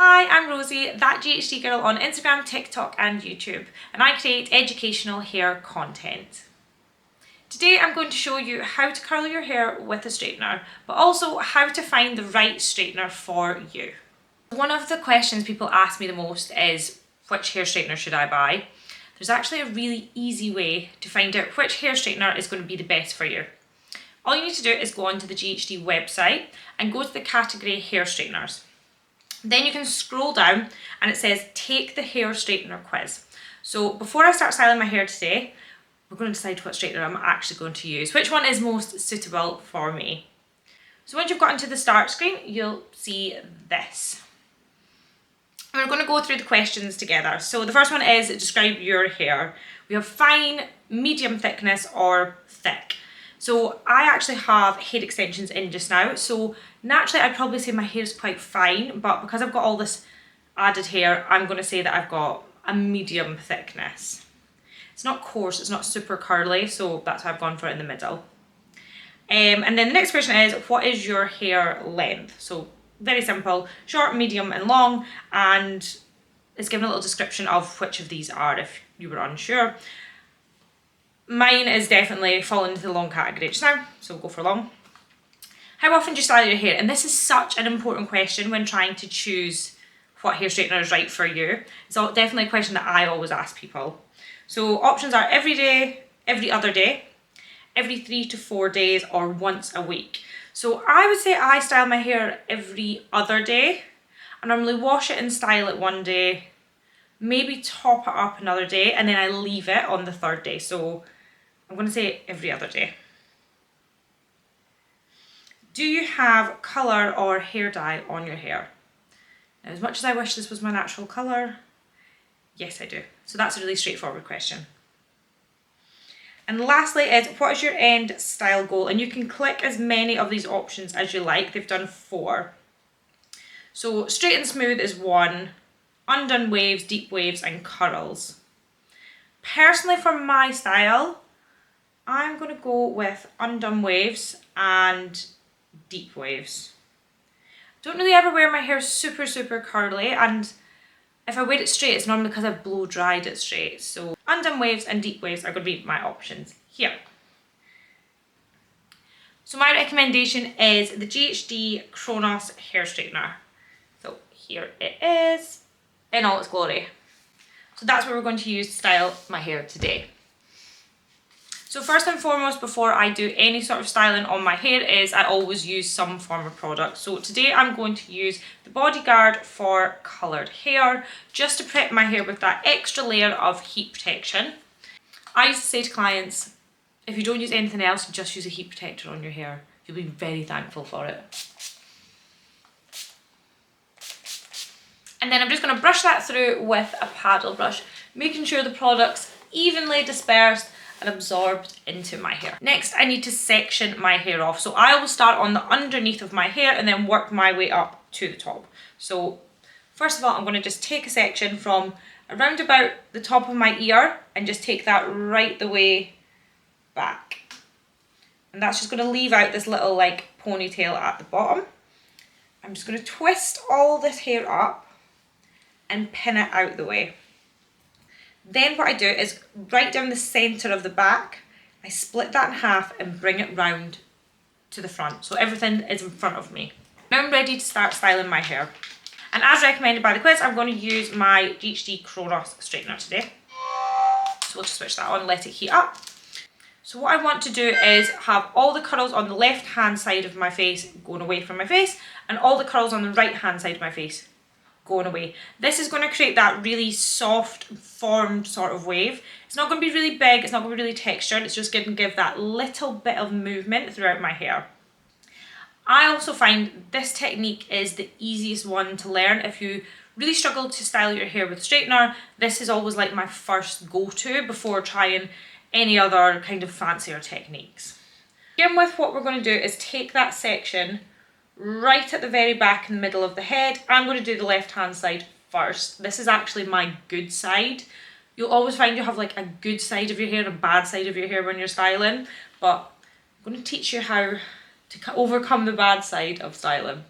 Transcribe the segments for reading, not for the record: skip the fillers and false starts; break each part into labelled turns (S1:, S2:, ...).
S1: Hi, I'm Rosie, that GHD girl on Instagram, TikTok and YouTube, and I create educational hair content. Today I'm going to show you how to curl your hair with a straightener, but also how to find the right straightener for you. One of the questions people ask me the most is, which hair straightener should I buy? There's actually a really easy way to find out which hair straightener is going to be the best for you. All you need to do is go onto the GHD website and go to the category hair straighteners. Then you can scroll down and it says take the hair straightener quiz. So before I start styling my hair today, we're going to decide what straightener I'm actually going to use, which one is most suitable for me. So once you've gotten to the start screen, you'll see this. We're going to go through the questions together. So the first one is describe your hair. We have fine, medium thickness or thick. So I actually have hair extensions in just now, so naturally I'd probably say my hair is quite fine, but because I've got all this added hair, I'm going to say that I've got a medium thickness. It's not coarse, it's not super curly, so that's why I've gone for it in the middle. And then the next question is, what is your hair length? So very simple, short, medium and long, and it's given a little description of which of these are if you were unsure. Mine is definitely falling into the long category just now, so we'll go for long. How often do you style your hair? And this is such an important question when trying to choose what hair straightener is right for you. It's definitely a question that I always ask people. So options are every day, every other day, every 3 to 4 days, or once a week. So I would say I style my hair every other day. I normally wash it and style it one day, maybe top it up another day, and then I leave it on the third day. So I'm going to say every other day. Do you have colour or hair dye on your hair? Now, as much as I wish this was my natural colour, yes I do. So that's a really straightforward question. And lastly is, what is your end style goal? And you can click as many of these options as you like. They've done 4. So straight and smooth is 1, undone waves, deep waves and curls. Personally, for my style, I'm going to go with undone waves and deep waves. Don't really ever wear my hair super curly, and if I wear it straight, it's normally because I've blow dried it straight. So undone waves and deep waves are going to be my options here. So my recommendation is the GHD Kronos hair straightener. So here it is in all its glory. So that's what we're going to use to style my hair today. So first and foremost, before I do any sort of styling on my hair, is I always use some form of product. So today I'm going to use the Bodyguard for coloured hair, just to prep my hair with that extra layer of heat protection. I used to say to clients, if you don't use anything else, just use a heat protector on your hair. You'll be very thankful for it. And then I'm just going to brush that through with a paddle brush, making sure the product's evenly dispersed and absorbed into my hair. Next, I need to section my hair off. So I will start on the underneath of my hair and then work my way up to the top. So first of all, I'm going to just take a section from around about the top of my ear and just take that right the way back. And that's just going to leave out this little like ponytail at the bottom. I'm just going to twist all this hair up and pin it out the way. Then what I do is right down the centre of the back, I split that in half and bring it round to the front. So everything is in front of me. Now I'm ready to start styling my hair. And as recommended by the quiz, I'm going to use my GHD Kronos straightener today. So we'll just switch that on, let it heat up. So what I want to do is have all the curls on the left hand side of my face going away from my face, and all the curls on the right hand side of my face going away. This is going to create that really soft formed sort of wave. It's not going to be really big, it's not going to be really textured, it's just going to give that little bit of movement throughout my hair. I also find this technique is the easiest one to learn. If you really struggle to style your hair with straightener, this is always like my first go-to before trying any other kind of fancier techniques. To begin with, what we're going to do is take that section right at the very back in the middle of the head. I'm going to do the left hand side first. This is actually my good side. You'll always find you have like a good side of your hair and a bad side of your hair when you're styling, but I'm going to teach you how to overcome the bad side of styling.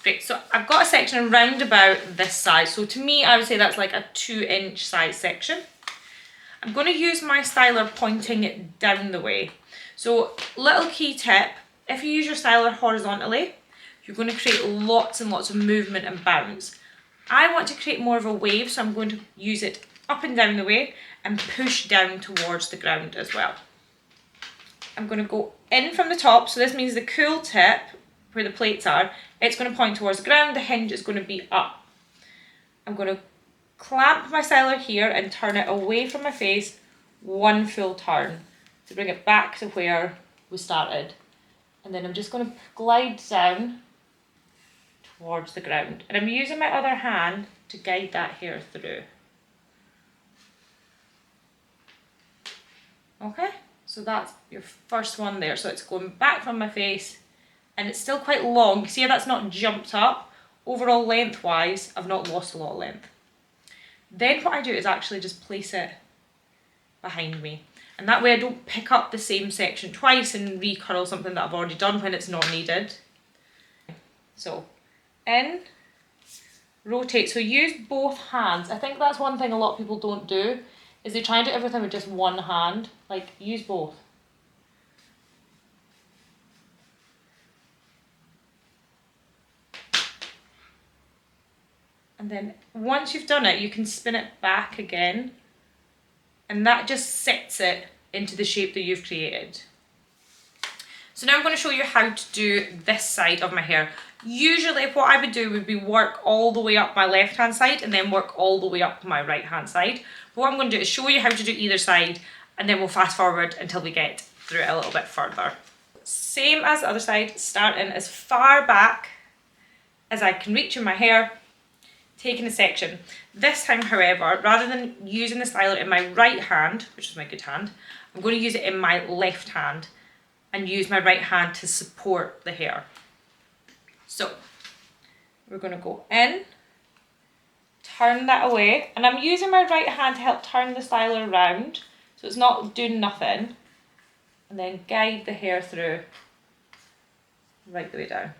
S1: Great, so I've got a section around about this size. So to me, I would say that's like a 2-inch size section. I'm going to use my styler pointing it down the way. So little key tip, if you use your styler horizontally, you're going to create lots and lots of movement and bounce. I want to create more of a wave, so I'm going to use it up and down the way and push down towards the ground as well. I'm going to go in from the top, so this means the cool tip, where the plates are, it's going to point towards the ground, the hinge is going to be up. I'm going to clamp my styler here and turn it away from my face, one full turn, to bring it back to where we started. And then I'm just going to glide down towards the ground. And I'm using my other hand to guide that hair through. Okay, so that's your first one there. So it's going back from my face and it's still quite long. You see how that's not jumped up? Overall lengthwise, I've not lost a lot of length. Then what I do is actually just place it behind me. And that way I don't pick up the same section twice and recurl something that I've already done when it's not needed. So, in, rotate. So use both hands. I think that's one thing a lot of people don't do, is they try and do everything with just one hand. Like, use both. And then once you've done it, you can spin it back again. And that just sets it into the shape that you've created. So now I'm going to show you how to do this side of my hair. Usually what I would do would be work all the way up my left hand side and then work all the way up my right hand side. But what I'm going to do is show you how to do either side, and then we'll fast forward until we get through it a little bit further. Same as the other side, starting as far back as I can reach in my hair, taking a section. This time, however, rather than using the styler in my right hand, which is my good hand, I'm going to use it in my left hand and use my right hand to support the hair. So we're going to go in, turn that away, and I'm using my right hand to help turn the styler around, so it's not doing nothing, and then guide the hair through right the way down.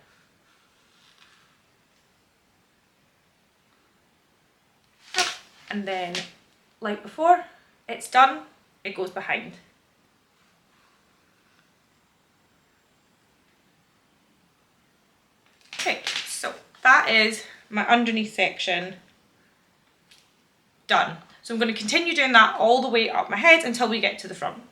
S1: And then, like before, it's done, it goes behind. Okay, so that is my underneath section done. So I'm going to continue doing that all the way up my head until we get to the front.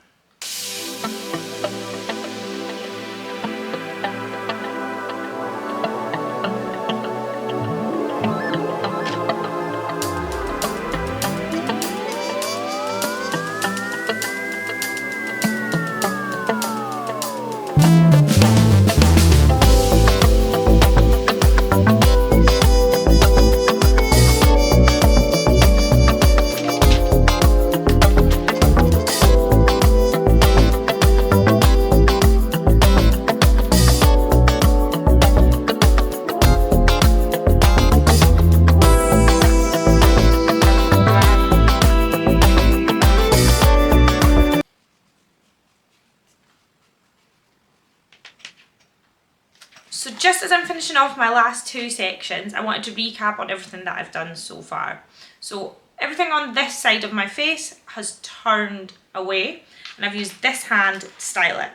S1: So just as I'm finishing off my last two sections, I wanted to recap on everything that I've done so far. So everything on this side of my face has turned away, and I've used this hand to style it.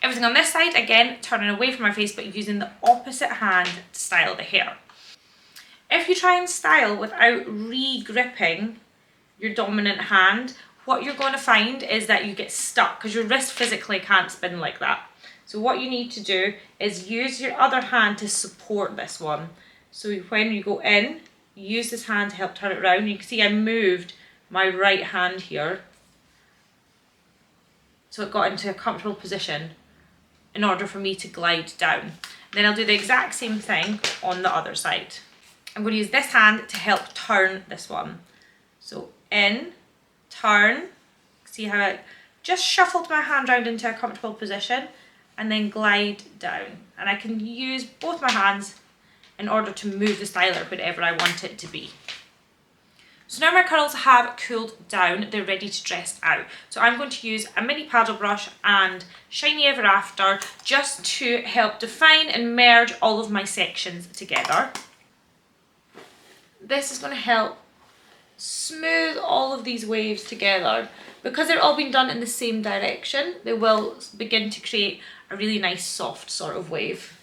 S1: Everything on this side, again, turning away from my face, but using the opposite hand to style the hair. If you try and style without re-gripping your dominant hand, what you're going to find is that you get stuck because your wrist physically can't spin like that. So what you need to do is use your other hand to support this one. So when you go in, use this hand to help turn it around. You can see I moved my right hand here, so it got into a comfortable position in order for me to glide down. Then I'll do the exact same thing on the other side. I'm going to use this hand to help turn this one. So in, turn, see how I just shuffled my hand round into a comfortable position, and then glide down. And I can use both my hands in order to move the styler wherever I want it to be. So now my curls have cooled down, they're ready to dress out. So I'm going to use a mini paddle brush and Shiny Ever After just to help define and merge all of my sections together. This is going to help smooth all of these waves together. Because they're all being done in the same direction, they will begin to create a really nice soft sort of wave.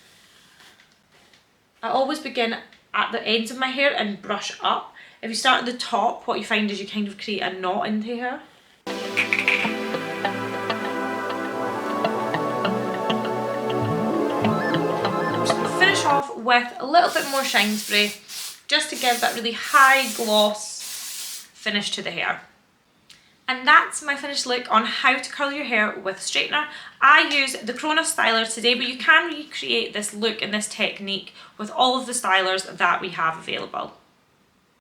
S1: I always begin at the ends of my hair and brush up. If you start at the top, what you find is you kind of create a knot in the hair. I'm just going to finish off with a little bit more shine spray just to give that really high gloss finish to the hair. And that's my finished look on how to curl your hair with a straightener. I use the Kronos styler today, but you can recreate this look and this technique with all of the stylers that we have available.